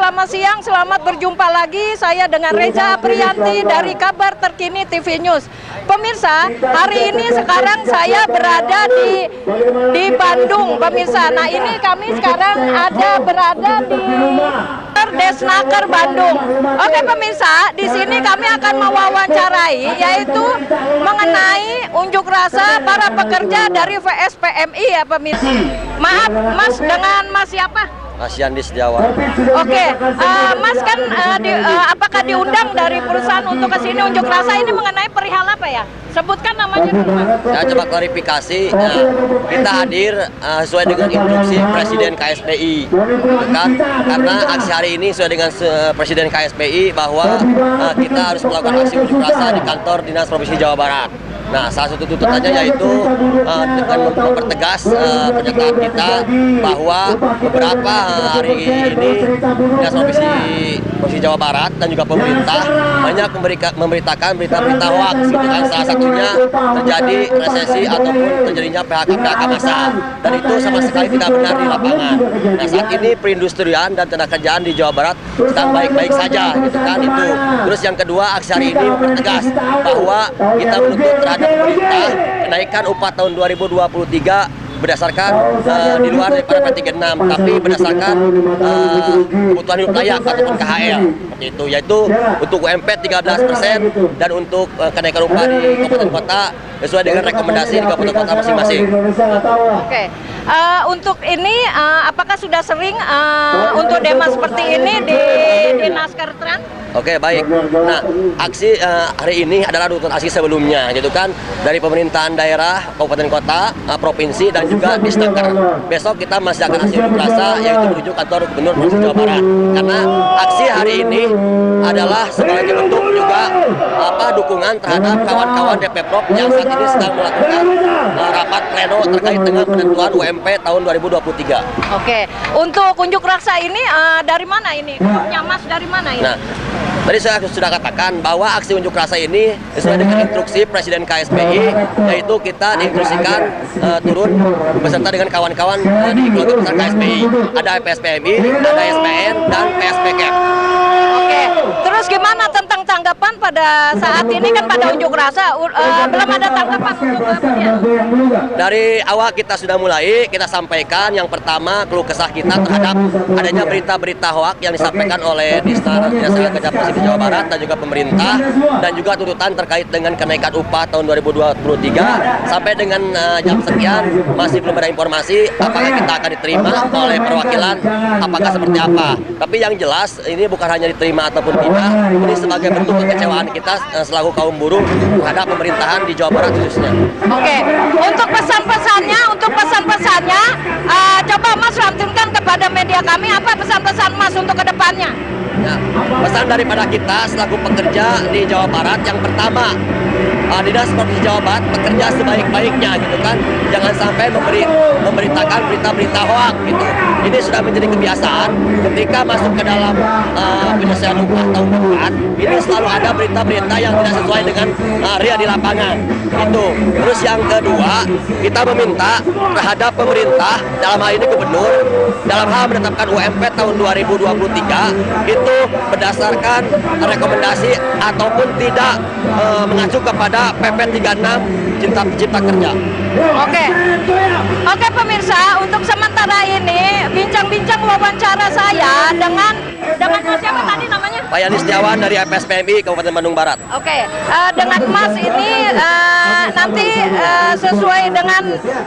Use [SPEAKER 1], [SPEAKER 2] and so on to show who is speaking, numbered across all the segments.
[SPEAKER 1] selamat siang, selamat berjumpa lagi. Saya dengan Reza Aprianti dari Kabar Terkini TV News. Pemirsa, hari ini sekarang saya berada di Bandung, pemirsa. Nah, ini kami sekarang berada di Desnaker Bandung. Oke, pemirsa, di sini kami akan mewawancarai yaitu mengenai unjuk rasa para pekerja dari VSPMI ya, pemirsa. Maaf, Mas, dengan Mas siapa?
[SPEAKER 2] Mas Yandi Setiawan.
[SPEAKER 1] Oke, Mas kan apakah diundang dari perusahaan untuk ke sini unjuk rasa ini mengenai perihal apa ya? Sebutkan namanya dulu, Mas.
[SPEAKER 2] Saya coba klarifikasi. Kita hadir sesuai dengan instruksi Presiden KSPI, kan? Karena aksi hari ini sesuai dengan Presiden KSPI bahwa kita harus melakukan aksi unjuk rasa di kantor Dinas Provinsi Jawa Barat. Nah, salah satu tuntutannya yaitu dengan mempertegas pernyataan kita bahwa beberapa hari ini Dinas Provinsi Jawa Barat dan juga pemerintah banyak memberitakan berita-berita hoax, gitu kan. Salah satunya terjadi resesi ataupun terjadinya PHK massal, dan itu sama sekali tidak benar di lapangan. Nah, saat ini perindustrian dan tenaga kerjaan di Jawa Barat sedang baik-baik saja, gitu kan itu. Terus yang kedua, aksi hari ini mempertegas bahwa kita menuntut terhadap pemerintah kenaikan upah tahun 2023 berdasarkan di luar daripada P36, tapi berdasarkan kebutuhan hidup layak ataupun KHL, itu yaitu untuk UMP 13% dan untuk kenaikan upah di kabupaten kota sesuai dengan rekomendasi di kabupaten kota masing-masing.
[SPEAKER 1] Oke, untuk ini apakah sudah sering untuk demo seperti ini di Naskertran?
[SPEAKER 2] Oke, baik. Nah, aksi hari ini adalah runtut aksi sebelumnya, gitu kan, dari pemerintahan daerah, kabupaten kota, provinsi, dan juga Disnaker. Besok kita masih akan aksi unjuk rasa, yaitu menuju kantor Gubernur Provinsi Jawa Barat. Karena aksi hari ini adalah sebagai bentuk juga dukungan terhadap kawan-kawan DPProv yang saat ini sedang melakukan rapat pleno terkait dengan penentuan UMP tahun 2023.
[SPEAKER 1] Oke, untuk unjuk rasa ini dari mana ini? Grupnya Mas dari mana ini?
[SPEAKER 2] Nah, tadi saya sudah katakan bahwa aksi unjuk rasa ini sesuai dengan instruksi Presiden KSPI, yaitu kita diinstruksikan turun beserta dengan kawan-kawan di keluarga besar KSPI. Ada PSPMI, ada SPN, dan PSPKEP.
[SPEAKER 1] Oke, terus gimana tentang tanggapan pada saat ini kan pada unjuk rasa? Belum ada tanggapan untuk kemudian?
[SPEAKER 2] Dari awal kita sudah mulai, kita sampaikan yang pertama keluh kesah kita terhadap adanya berita-berita hoax yang disampaikan oleh Dinas Kerja Provinsi Jawa Barat dan juga pemerintah, dan juga tuntutan terkait dengan kenaikan upah tahun 2023 sampai dengan jam sekian masih belum ada informasi apakah kita akan diterima oleh perwakilan, apakah seperti apa. Tapi yang jelas ini bukan hanya diterima ataupun tidak, ini sebagai bentuk kekecewaan kita selaku kaum buruh terhadap pemerintahan di Jawa Barat khususnya.
[SPEAKER 1] Oke, untuk pesan-pesannya, coba Mas lantunkan kepada media kami apa pesan-pesan Mas untuk kedepannya?
[SPEAKER 2] Ya, pesan daripada kita selaku pekerja di Jawa Barat, yang pertama, Dinas Provinsi Jawa Barat bekerja sebaik-baiknya, gitu kan. Jangan sampai memberitakan berita-berita hoax, gitu. Ini sudah menjadi kebiasaan ketika masuk ke dalam penyelesaian upah tahun depan, ini selalu ada berita-berita yang tidak sesuai dengan real di lapangan. Itu. Terus yang kedua, kita meminta terhadap pemerintah, dalam hal ini gubernur, dalam hal menetapkan UMP tahun 2023 itu berdasarkan rekomendasi ataupun tidak mengacu kepada PP 36 Cipta Kerja.
[SPEAKER 1] Oke pemirsa, untuk sementara ini bincang-bincang wawancara saya dengan siapa tadi namanya?
[SPEAKER 2] Pak Yandi Setiawan dari PSPMI Kabupaten Bandung Barat.
[SPEAKER 1] Oke, dengan Mas ini nanti sesuai dengan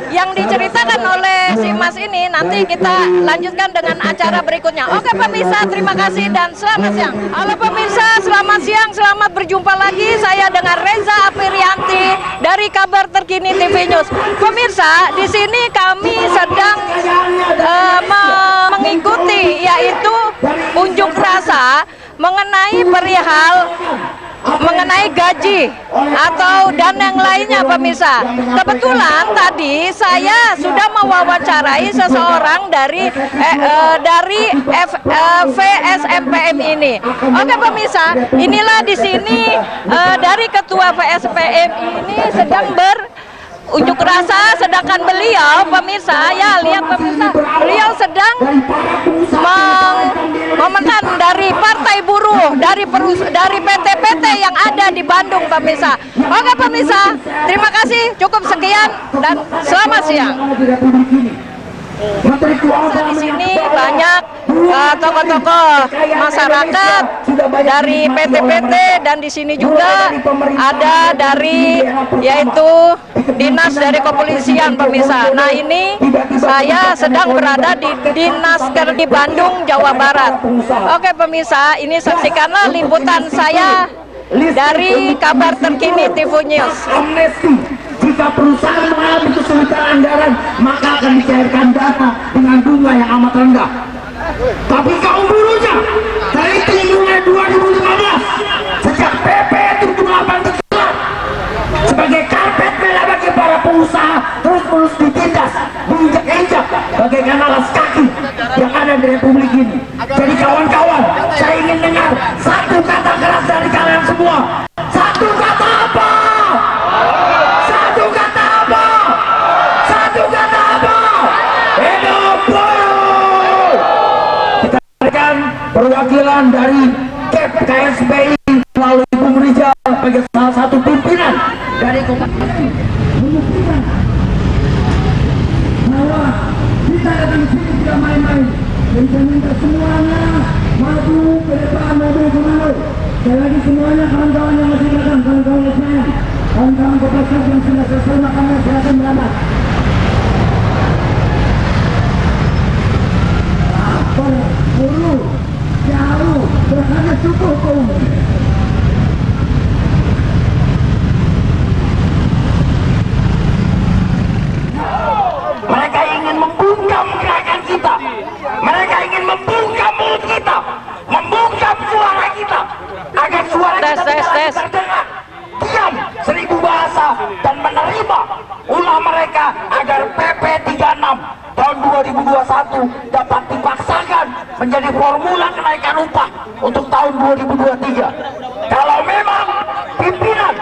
[SPEAKER 1] yang diceritakan oleh si Mas ini, nanti kita lanjutkan dengan acara berikutnya. Oke pemirsa, terima kasih dan selamat siang. Halo pemirsa, selamat siang, selamat berjumpa lagi. Saya dengan Reza Aprianti dari Kabar Terkini TV News. Pemirsa, di sini kami sedang mengikuti yaitu unjuk rasa mengenai mengenai gaji atau dan yang lainnya pemirsa. Kebetulan tadi saya sudah mewawancarai seseorang dari VSPM ini. Oke pemirsa, inilah di sini dari ketua VSPM ini sedang unjuk rasa, sedangkan beliau pemirsa, ya lihat pemirsa, beliau sedang momentan dari partai buruh, dari PT-PT yang ada di Bandung, pemirsa. Oke pemirsa, terima kasih, cukup sekian dan selamat siang. Di sini banyak tokoh-tokoh masyarakat dari PT-PT dan di sini juga ada dari yaitu dinas dari kepolisian, pemirsa. Nah ini saya sedang berada di Dinasker di Bandung, Jawa Barat. Oke pemirsa, ini saksikanlah liputan saya dari kabar terkini TV News.
[SPEAKER 3] Jika perusahaan mengalami kesulitan anggaran, maka akan dicairkan dana dengan bunga yang amat rendah. Tapi kaum buruhnya dari mulai 2015 sejak PP 78 terjerat sebagai karpet merah bagi para pengusaha terus-menerus ditindas, diinjak-injak bagaikan alas kaki yang ada di Republik ini. Jadi kawan-kawan, saya ingin dengar satu kata keras dari kalian semua. Satu kata apa? Satu kata apa? Satu kata apa? Hidup buruh! Kita berikan perwakilan dari KSPI melalui Bung Rizal sebagai salah satu pimpinan dari komunitas membuktikan bahwa kita datang di sini tidak main-main. Dan saya minta semuanya maju ke depan, maju ke mana. Sekali lagi semuanya kawan-kawan yang masih datang, kawan-kawan yang sayang, kawan-kawan kopassus yang sudah selesai makannya, silakan beranak. Lapar, buruh, jauh, berkata cukup kaum. Mereka ingin membungkam gerakan kita. Mereka ingin membungkam mulut kita, membungkam suara kita, agar suara kita tidak terdengar. Diam 1000 bahasa dan menerima ulah mereka agar PP 36 tahun 2021 dapat dipaksakan menjadi formula kenaikan upah untuk tahun 2023. Kalau memang pimpinan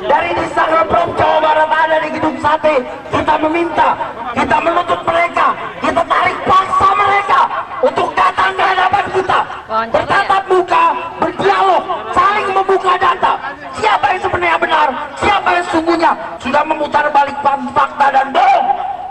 [SPEAKER 3] dari Disnakerprov Jawa Barat ada di Gedung Sate, kita meminta, kita menuntut mereka, kita tarik paksa mereka untuk datang ke hadapan kita, bertatap muka, berdialog, saling membuka data. Siapa yang sebenarnya benar, siapa yang sesungguhnya sudah memutar balik fakta dan bohong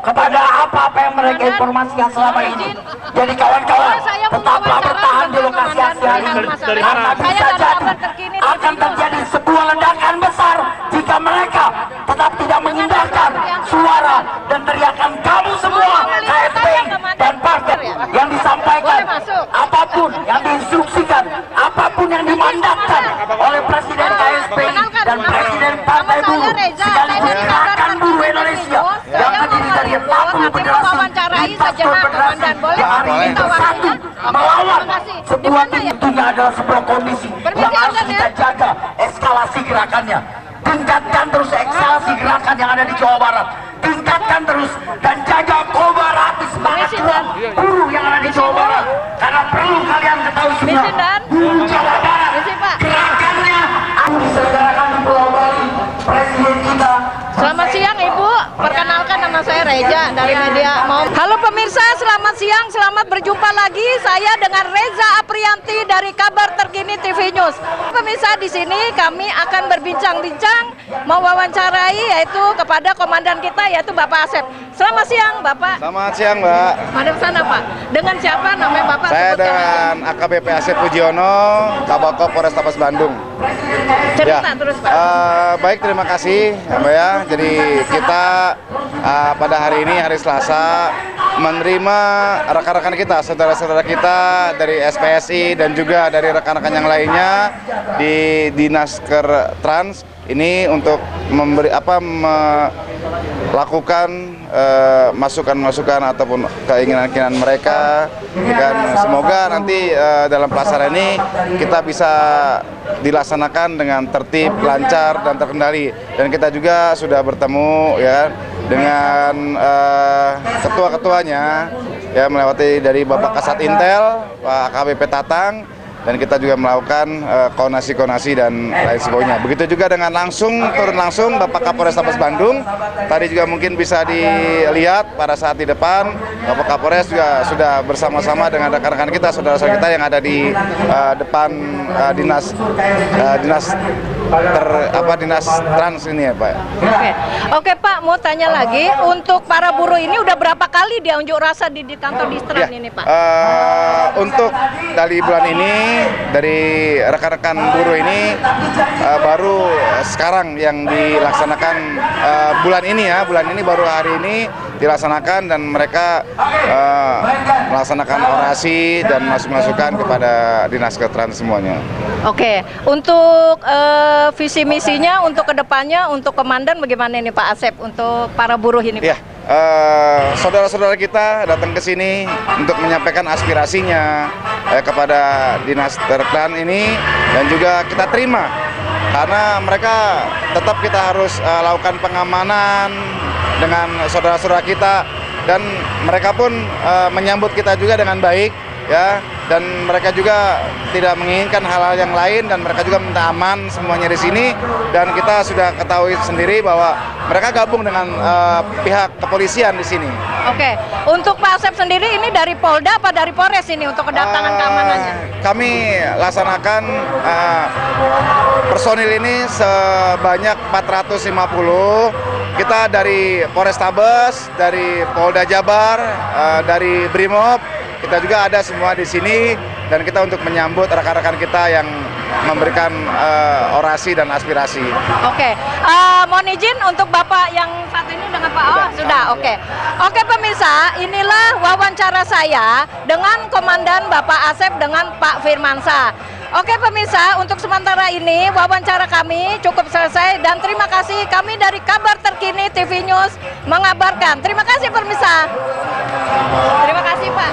[SPEAKER 3] kepada apa-apa yang mereka informasikan selama ini. Jadi kawan-kawan, tetaplah bertahan di lokasi aksi hari ini, karena bisa jadi akan terjadi sebuah ledakan besar jika mereka tetap tidak mengindahkan suara dan teriakan kamu semua KSPI dan partai yang disampaikan, apapun yang diinstruksikan, apapun yang dimandatkan oleh Presiden KSPI dan Presiden Partai Buruh sekaligus Gerakan Buruh Indonesia yang terdiri dari 60 federasi lintas konfederasi yang hari ini bersatu melawan sebuah tentunya adalah sebuah kondisi yang harus kita jaga eskalasi gerakannya. Tingkatkan terus eskalasi gerakan yang ada di Jawa Barat, tingkatkan terus dan jaga kooperatif semangat buruh yang ada di Jawa Barat, karena perlu kalian ketahui semua, buruh Jawa Barat gerakannya akan diselenggarakan di Pulau Bali. Presiden kita.
[SPEAKER 1] Selamat siang Ibu, perkenalkan nama saya Reza dari media Mau. Halo pemirsa, selamat siang, selamat berjumpa lagi. Saya dengan Reza Aprianti dari Kabar Terkini TV News. Pemirsa, di sini kami akan berbincang-bincang, mewawancarai yaitu kepada komandan kita yaitu Bapak Asep. Selamat siang Bapak.
[SPEAKER 4] Selamat siang Mbak.
[SPEAKER 1] Madam sana Pak. Dengan siapa namanya Bapak?
[SPEAKER 4] Saya
[SPEAKER 1] sebutkan.
[SPEAKER 4] dengan AKBP Asep Pujiono, Kabako Polrestabes Bandung.
[SPEAKER 1] Cerita terus Pak.
[SPEAKER 4] Baik, terima kasih ya, Mbak ya. Jadi kita pada hari ini hari Selasa menerima rekan-rekan kita, saudara-saudara kita dari SPSI dan juga dari rekan-rekan yang lainnya di Dinasker Trans ini untuk melakukan masukan-masukan ataupun keinginan-keinginan mereka, dan semoga nanti dalam pelaksanaan ini kita bisa dilaksanakan dengan tertib, lancar dan terkendali. Dan kita juga sudah bertemu ya dengan ketua-ketuanya ya, melewati dari Bapak Kasat Intel, Pak AKBP Tatang, dan kita juga melakukan koordinasi dan lain sebagainya. Begitu juga dengan turun langsung Bapak Kapolrestabes Bandung. Tadi juga mungkin bisa dilihat pada saat di depan Bapak Kapolres juga sudah bersama-sama dengan rekan-rekan kita, saudara-saudara kita yang ada di depan dinas trans ini ya Pak.
[SPEAKER 1] Oke Pak, mau tanya lagi, untuk para buruh ini udah berapa kali dia unjuk rasa di kantor Distran ini Pak?
[SPEAKER 4] Untuk dari bulan ini, dari rekan-rekan buruh ini baru sekarang yang dilaksanakan bulan ini baru hari ini dilaksanakan, dan mereka melaksanakan orasi dan masukan kepada dinas trans semuanya.
[SPEAKER 1] Oke, untuk visi misinya untuk kedepannya, untuk komandan bagaimana ini Pak Asep untuk para buruh ini Pak?
[SPEAKER 4] Ya, saudara-saudara kita datang ke sini untuk menyampaikan aspirasinya kepada dinas terkait ini, dan juga kita terima karena mereka tetap kita harus lakukan pengamanan dengan saudara-saudara kita, dan mereka pun menyambut kita juga dengan baik ya, dan mereka juga tidak menginginkan hal-hal yang lain, dan mereka juga minta aman semuanya di sini, dan kita sudah ketahui sendiri bahwa mereka gabung dengan pihak kepolisian di sini.
[SPEAKER 1] Oke, untuk Pak Asep sendiri ini dari Polda apa dari Polres ini untuk kedatangan keamanannya?
[SPEAKER 4] Kami laksanakan personil ini sebanyak 450. Kita dari Polrestabes, dari Polda Jabar, dari Brimob, kita juga ada semua di sini, dan kita untuk menyambut rekan-rekan kita yang memberikan orasi dan aspirasi.
[SPEAKER 1] Oke, mohon izin untuk Bapak yang saat ini dengan Pak. Oh, sudah, oke. Oke pemirsa, inilah wawancara saya dengan Komandan Bapak Asep dengan Pak Firmansyah. Oke pemirsa, untuk sementara ini wawancara kami cukup selesai, dan terima kasih, kami dari Kabar Terkini TV News mengabarkan. Terima kasih pemirsa. Terima kasih Pak.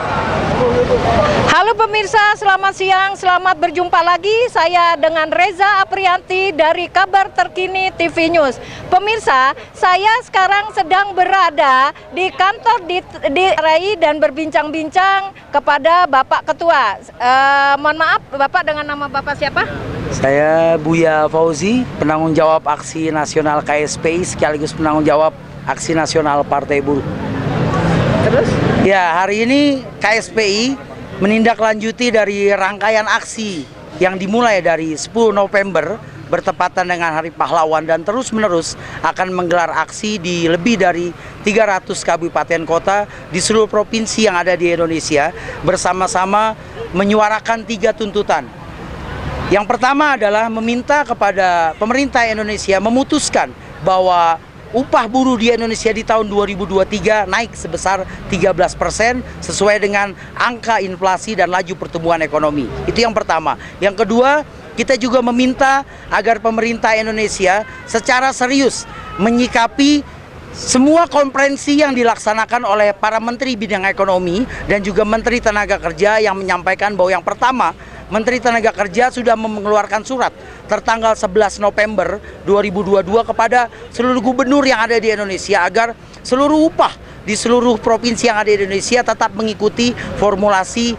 [SPEAKER 1] Halo pemirsa, selamat siang, selamat berjumpa lagi. Saya dengan Reza Aprianti dari Kabar Terkini TV News. Pemirsa, saya sekarang sedang berada di kantor di RAI dan berbincang-bincang kepada Bapak Ketua. Mohon maaf, Bapak dengan nama Bapak siapa?
[SPEAKER 5] Saya Buya Fauzi, penanggung jawab Aksi Nasional KSPI sekaligus penanggung jawab Aksi Nasional Partai Buruh.
[SPEAKER 1] Terus?
[SPEAKER 5] Ya, hari ini KSPI menindaklanjuti dari rangkaian aksi yang dimulai dari 10 November bertepatan dengan Hari Pahlawan, dan terus-menerus akan menggelar aksi di lebih dari 300 kabupaten kota di seluruh provinsi yang ada di Indonesia, bersama-sama menyuarakan 3 tuntutan. Yang pertama adalah meminta kepada pemerintah Indonesia memutuskan bahwa upah buruh di Indonesia di tahun 2023 naik sebesar 13% sesuai dengan angka inflasi dan laju pertumbuhan ekonomi. Itu yang pertama. Yang kedua, kita juga meminta agar pemerintah Indonesia secara serius menyikapi semua konferensi yang dilaksanakan oleh para menteri bidang ekonomi dan juga menteri tenaga kerja, yang menyampaikan bahwa yang pertama, Menteri Tenaga Kerja sudah mengeluarkan surat tertanggal 11 November 2022 kepada seluruh gubernur yang ada di Indonesia agar seluruh upah di seluruh provinsi yang ada di Indonesia tetap mengikuti formulasi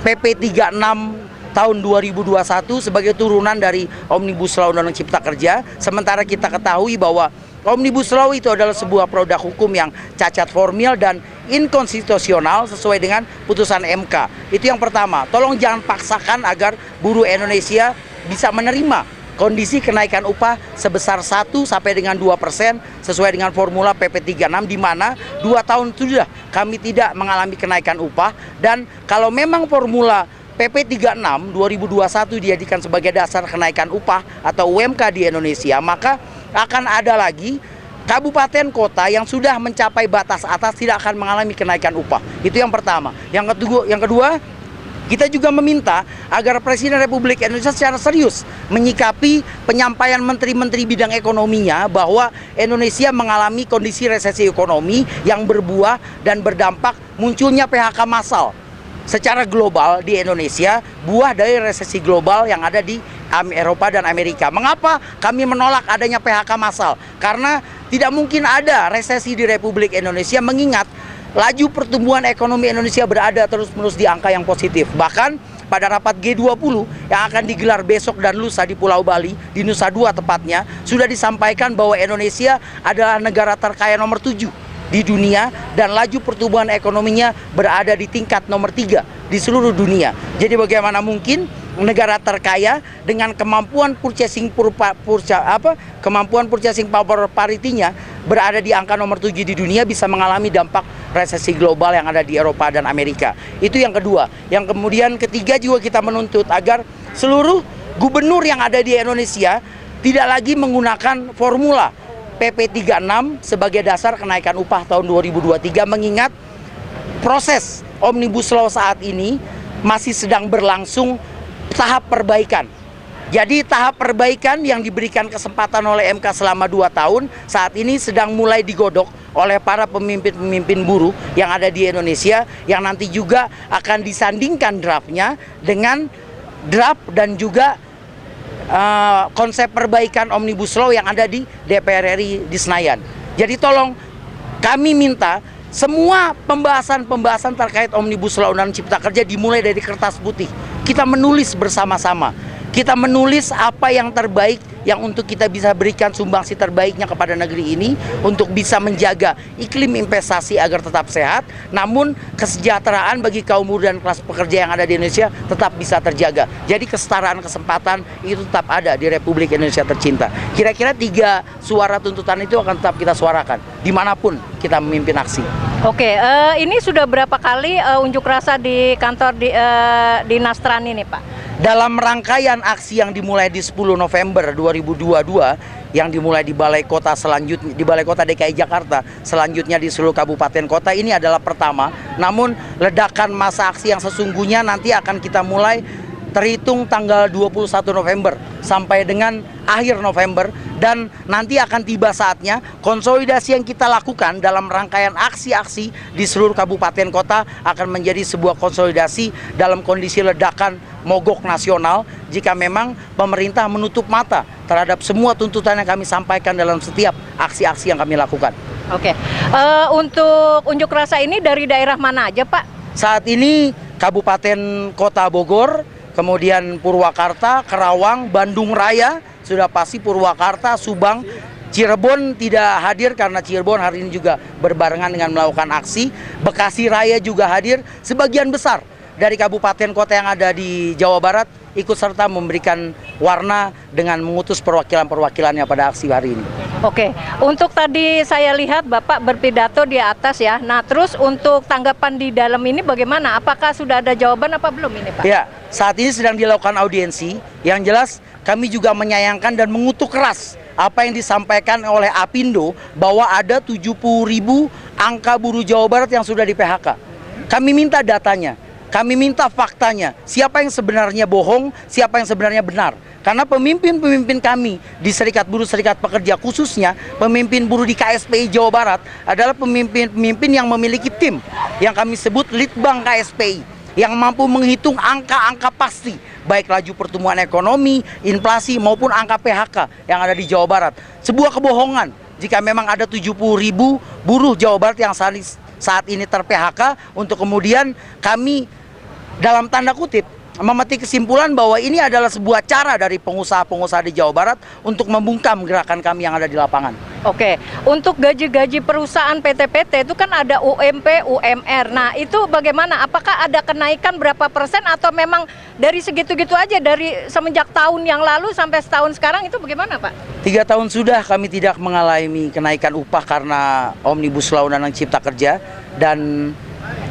[SPEAKER 5] PP 36 tahun 2021 sebagai turunan dari Omnibus Law Undang-Undang Cipta Kerja. Sementara kita ketahui bahwa Omnibus Law itu adalah sebuah produk hukum yang cacat formil dan inkonstitusional sesuai dengan putusan MK. Itu yang pertama. Tolong jangan paksakan agar buruh Indonesia bisa menerima kondisi kenaikan upah sebesar 1 sampai dengan 2% sesuai dengan formula PP 36, di mana 2 tahun sudah kami tidak mengalami kenaikan upah. Dan kalau memang formula PP 36 2021 dijadikan sebagai dasar kenaikan upah atau UMK di Indonesia, maka akan ada lagi kabupaten kota yang sudah mencapai batas atas tidak akan mengalami kenaikan upah. Itu yang pertama. Yang kedua, kita juga meminta agar Presiden Republik Indonesia secara serius menyikapi penyampaian menteri-menteri bidang ekonominya bahwa Indonesia mengalami kondisi resesi ekonomi yang berbuah dan berdampak munculnya PHK massal secara global di Indonesia, buah dari resesi global yang ada di Eropa dan Amerika. Mengapa kami menolak adanya PHK massal? Karena tidak mungkin ada resesi di Republik Indonesia, mengingat laju pertumbuhan ekonomi Indonesia berada terus-menerus di angka yang positif. Bahkan pada rapat G20 yang akan digelar besok dan lusa di Pulau Bali, di Nusa Dua tepatnya, sudah disampaikan bahwa Indonesia adalah negara terkaya nomor 7 di dunia dan laju pertumbuhan ekonominya berada di tingkat nomor 3 di seluruh dunia. Jadi bagaimana mungkin negara terkaya dengan kemampuan purchasing power parity-nya berada di angka nomor 7 di dunia bisa mengalami dampak resesi global yang ada di Eropa dan Amerika. Itu yang kedua. Yang kemudian ketiga juga kita menuntut agar seluruh gubernur yang ada di Indonesia tidak lagi menggunakan formula PP 36 sebagai dasar kenaikan upah tahun 2023, mengingat proses Omnibus Law saat ini masih sedang berlangsung tahap perbaikan. Jadi tahap perbaikan yang diberikan kesempatan oleh MK selama 2 tahun saat ini sedang mulai digodok oleh para pemimpin-pemimpin buruh yang ada di Indonesia, yang nanti juga akan disandingkan draftnya dengan draft dan juga konsep perbaikan Omnibus Law yang ada di DPR RI di Senayan. Jadi tolong kami minta semua pembahasan terkait Omnibus Law Undang-Undang Cipta Kerja dimulai dari kertas putih. Kita menulis bersama-sama. Kita menulis apa yang terbaik yang untuk kita bisa berikan sumbangsi terbaiknya kepada negeri ini untuk bisa menjaga iklim investasi agar tetap sehat, namun kesejahteraan bagi kaum buruh dan kelas pekerja yang ada di Indonesia tetap bisa terjaga. Jadi kesetaraan kesempatan itu tetap ada di Republik Indonesia tercinta. Kira-kira 3 suara tuntutan itu akan tetap kita suarakan dimanapun kita memimpin aksi.
[SPEAKER 1] Oke, ini sudah berapa kali unjuk rasa di kantor di Nastrani nih Pak?
[SPEAKER 5] Dalam rangkaian aksi yang dimulai di 10 November 2022 yang dimulai di Balai Kota selanjutnya di Balai Kota DKI Jakarta, selanjutnya di seluruh kabupaten kota, ini adalah pertama. Namun ledakan massa aksi yang sesungguhnya nanti akan kita mulai terhitung tanggal 21 November sampai dengan akhir November, dan nanti akan tiba saatnya konsolidasi yang kita lakukan dalam rangkaian aksi-aksi di seluruh kabupaten kota akan menjadi sebuah konsolidasi dalam kondisi ledakan mogok nasional jika memang pemerintah menutup mata terhadap semua tuntutan yang kami sampaikan dalam setiap aksi-aksi yang kami lakukan.
[SPEAKER 1] Oke, untuk unjuk rasa ini dari daerah mana aja Pak?
[SPEAKER 5] Saat ini Kabupaten Kota Bogor, kemudian Purwakarta, Karawang, Bandung Raya, sudah pasti Purwakarta, Subang, Cirebon tidak hadir karena Cirebon hari ini juga berbarengan dengan melakukan aksi. Bekasi Raya juga hadir. Sebagian besar dari kabupaten kota yang ada di Jawa Barat ikut serta memberikan warna dengan mengutus perwakilan-perwakilannya pada aksi hari ini.
[SPEAKER 1] Oke, untuk tadi saya lihat Bapak berpidato di atas ya. Nah, terus untuk tanggapan di dalam ini bagaimana? Apakah sudah ada jawaban apa belum ini Pak?
[SPEAKER 5] Ya, saat ini sedang dilakukan audiensi. Yang jelas kami juga menyayangkan dan mengutuk keras apa yang disampaikan oleh Apindo bahwa ada 70.000 angka buruh Jawa Barat yang sudah di PHK. Kami minta datanya, kami minta faktanya. Siapa yang sebenarnya bohong, siapa yang sebenarnya benar. Karena pemimpin-pemimpin kami di Serikat Buruh Serikat Pekerja, khususnya pemimpin buruh di KSPI Jawa Barat adalah pemimpin-pemimpin yang memiliki tim yang kami sebut Litbang KSPI, yang mampu menghitung angka-angka pasti, baik laju pertumbuhan ekonomi, inflasi maupun angka PHK yang ada di Jawa Barat. Sebuah kebohongan jika memang ada 70.000 buruh Jawa Barat yang saat ini ter-PHK untuk kemudian kami dalam tanda kutip memetik kesimpulan bahwa ini adalah sebuah cara dari pengusaha-pengusaha di Jawa Barat untuk membungkam gerakan kami yang ada di lapangan.
[SPEAKER 1] Oke, untuk gaji-gaji perusahaan PT-PT itu kan ada UMP, UMR. Nah, itu bagaimana? Apakah ada kenaikan berapa persen atau memang dari segitu-gitu aja dari semenjak tahun yang lalu sampai setahun sekarang itu bagaimana Pak?
[SPEAKER 5] 3 tahun sudah kami tidak mengalami kenaikan upah karena Omnibus Law Undang-Undang Cipta Kerja, dan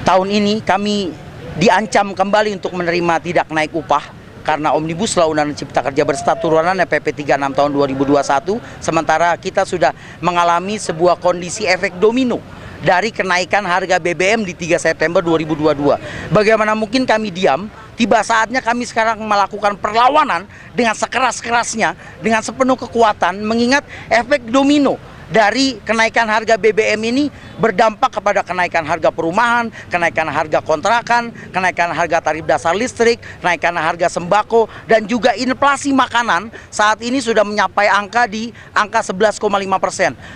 [SPEAKER 5] tahun ini kami diancam kembali untuk menerima tidak naik upah karena Omnibus Law Undang-Undang Cipta Kerja berstatus turunan PP 36 tahun 2021, sementara kita sudah mengalami sebuah kondisi efek domino dari kenaikan harga BBM di 3 September 2022. Bagaimana mungkin kami diam? Tiba saatnya kami sekarang melakukan perlawanan dengan sekeras-kerasnya, dengan sepenuh kekuatan, mengingat efek domino dari kenaikan harga BBM ini berdampak kepada kenaikan harga perumahan, kenaikan harga kontrakan, kenaikan harga tarif dasar listrik, kenaikan harga sembako, dan juga inflasi makanan saat ini sudah mencapai angka 11,5%.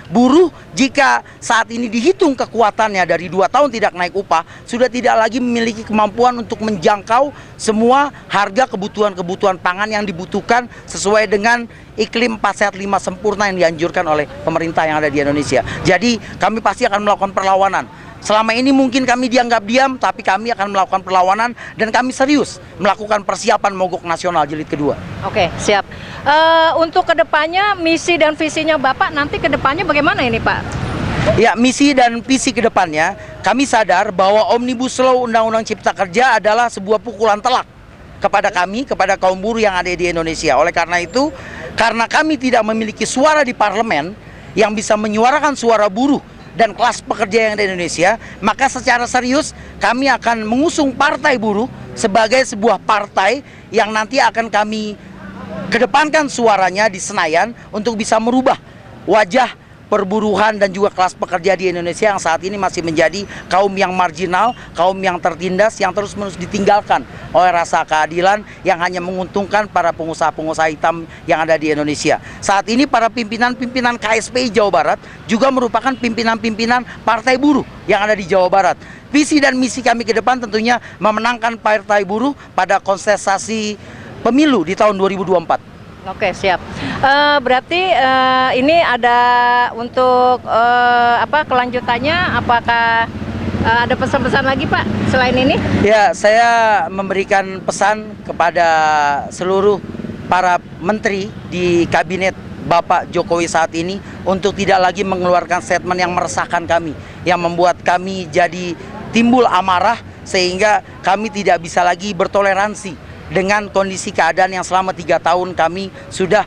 [SPEAKER 5] Buruh jika saat ini dihitung kekuatannya dari 2 tahun tidak naik upah, sudah tidak lagi memiliki kemampuan untuk menjangkau semua harga kebutuhan pangan yang dibutuhkan sesuai dengan iklim 4 sehat 5 sempurna yang dianjurkan oleh pemerintah yang ada di Indonesia. Jadi kami pasti akan melakukan perlawanan. Selama ini mungkin kami dianggap diam, tapi kami akan melakukan perlawanan dan kami serius melakukan persiapan mogok nasional jilid kedua.
[SPEAKER 1] Oke, siap. Untuk kedepannya, misi dan visinya Bapak nanti kedepannya bagaimana ini Pak?
[SPEAKER 5] Ya, misi dan visi kedepannya, kami sadar bahwa Omnibus Law Undang-Undang Cipta Kerja adalah sebuah pukulan telak kepada kami, kepada kaum buruh yang ada di Indonesia. Oleh karena itu, karena kami tidak memiliki suara di parlemen yang bisa menyuarakan suara buruh dan kelas pekerja yang ada di Indonesia, maka secara serius kami akan mengusung Partai Buruh sebagai sebuah partai yang nanti akan kami kedepankan suaranya di Senayan untuk bisa merubah wajah perburuhan dan juga kelas pekerja di Indonesia yang saat ini masih menjadi kaum yang marginal, kaum yang tertindas, yang terus-menerus ditinggalkan oleh rasa keadilan yang hanya menguntungkan para pengusaha-pengusaha hitam yang ada di Indonesia. Saat ini para pimpinan-pimpinan KSPI Jawa Barat juga merupakan pimpinan-pimpinan partai buruh yang ada di Jawa Barat. Visi dan misi kami ke depan tentunya memenangkan Partai Buruh pada kontestasi pemilu di tahun 2024.
[SPEAKER 1] Oke, siap. Berarti ini ada untuk kelanjutannya, apakah ada pesan-pesan lagi Pak selain ini?
[SPEAKER 5] Ya, saya memberikan pesan kepada seluruh para menteri di kabinet Bapak Jokowi saat ini untuk tidak lagi mengeluarkan statement yang meresahkan kami, yang membuat kami jadi timbul amarah sehingga kami tidak bisa lagi bertoleransi dengan kondisi keadaan yang selama 3 tahun kami sudah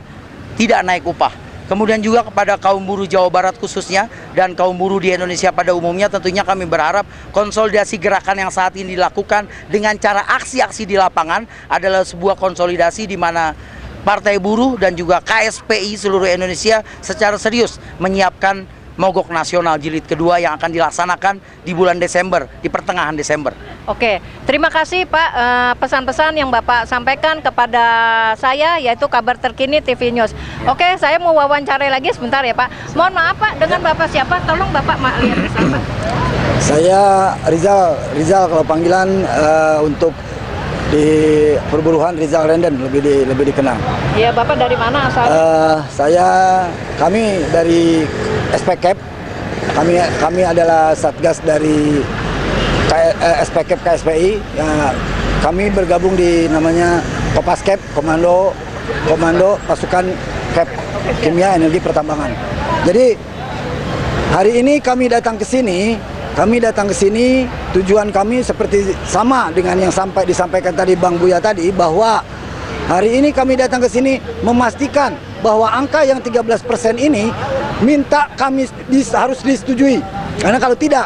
[SPEAKER 5] tidak naik upah. Kemudian juga kepada kaum buruh Jawa Barat khususnya dan kaum buruh di Indonesia pada umumnya, tentunya kami berharap konsolidasi gerakan yang saat ini dilakukan dengan cara aksi-aksi di lapangan adalah sebuah konsolidasi di mana Partai Buruh dan juga KSPI seluruh Indonesia secara serius menyiapkan mogok nasional jilid kedua yang akan dilaksanakan di bulan Desember, di pertengahan Desember.
[SPEAKER 1] Oke, terima kasih Pak pesan-pesan yang Bapak sampaikan kepada saya, yaitu kabar terkini TV News. Oke, saya mau wawancara lagi sebentar ya Pak. Mohon maaf Pak, dengan Bapak siapa? Tolong Bapak lihat bersama.
[SPEAKER 6] Saya Rizal kalau panggilan untuk di perburuhan Rizal Renden lebih dikenal.
[SPEAKER 1] Iya, Bapak dari mana asalnya?
[SPEAKER 6] Kami dari SPKP. Kami adalah satgas dari SPKP KSPI. Kami bergabung di namanya Kopaskep, Komando Pasukan Kep Kimia Energi Pertambangan. Jadi hari ini kami datang ke sini. Tujuan kami seperti sama dengan yang disampaikan tadi Bang Buya tadi, bahwa hari ini kami datang ke sini memastikan bahwa angka yang 13% ini minta kami harus disetujui. Karena kalau tidak,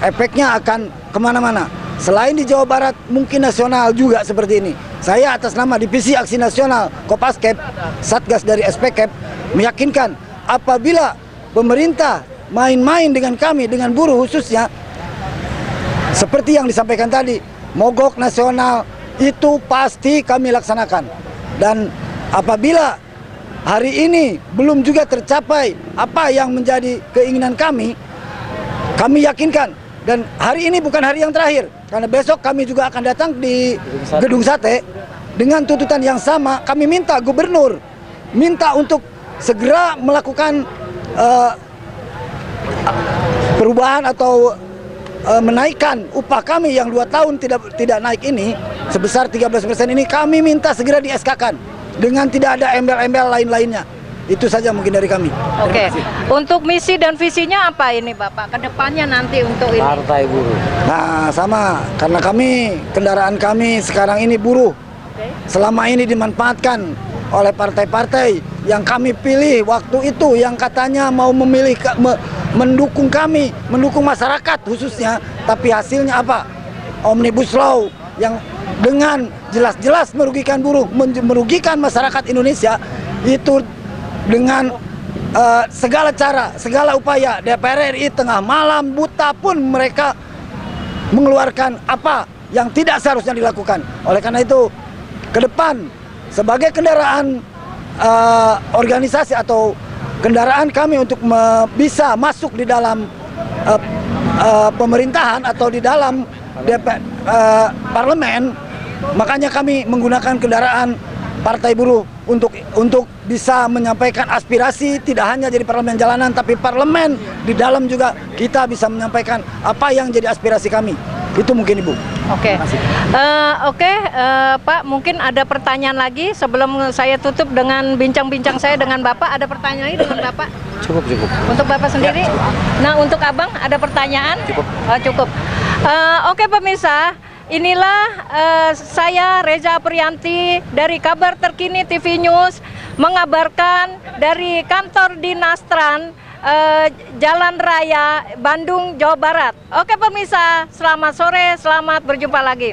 [SPEAKER 6] efeknya akan kemana-mana. Selain di Jawa Barat, mungkin nasional juga seperti ini. Saya atas nama Divisi Aksi Nasional Kopaskep, Satgas dari SPKP, meyakinkan apabila pemerintah main-main dengan kami, dengan buruh khususnya, seperti yang disampaikan tadi, mogok nasional itu pasti kami laksanakan. Dan apabila hari ini belum juga tercapai apa yang menjadi keinginan kami yakinkan, dan hari ini bukan hari yang terakhir, karena besok kami juga akan datang di Gedung Sate dengan tuntutan yang sama. Kami minta gubernur untuk segera melakukan perubahan atau menaikkan upah kami yang 2 tahun tidak naik ini sebesar 13% ini. Kami minta segera di SK-kan dengan tidak ada embel-embel lain-lainnya. Itu saja mungkin dari kami.
[SPEAKER 1] Oke, untuk misi dan visinya apa ini Bapak? Kedepannya nanti untuk ini?
[SPEAKER 6] Partai Buruh. Nah, sama, karena kendaraan kami sekarang ini buruh. Selama ini dimanfaatkan oleh partai-partai yang kami pilih waktu itu, yang katanya mau mendukung kami, mendukung masyarakat khususnya, tapi hasilnya apa? Omnibus Law yang dengan jelas-jelas merugikan buruh, merugikan masyarakat Indonesia, itu dengan segala cara, segala upaya DPR RI tengah malam buta pun mereka mengeluarkan apa yang tidak seharusnya dilakukan. Oleh karena itu, ke depan sebagai kendaraan organisasi atau kendaraan kami untuk bisa masuk di dalam pemerintahan atau di dalam parlemen, makanya kami menggunakan kendaraan Partai Buruh untuk bisa menyampaikan aspirasi, tidak hanya jadi parlemen jalanan, tapi parlemen di dalam juga kita bisa menyampaikan apa yang jadi aspirasi kami. Itu mungkin Ibu.
[SPEAKER 1] Oke, Pak, mungkin ada pertanyaan lagi sebelum saya tutup dengan bincang-bincang saya dengan Bapak. Ada pertanyaan lagi dengan Bapak?
[SPEAKER 5] Cukup.
[SPEAKER 1] Untuk Bapak sendiri?
[SPEAKER 5] Ya,
[SPEAKER 1] nah, untuk Abang ada pertanyaan?
[SPEAKER 5] Cukup.
[SPEAKER 1] Cukup. Oke, pemirsa. Inilah saya Reza Aprianti dari Kabar Terkini TV News mengabarkan dari kantor Dinas Tran Jalan Raya Bandung, Jawa Barat. Oke pemirsa, selamat sore, selamat berjumpa lagi.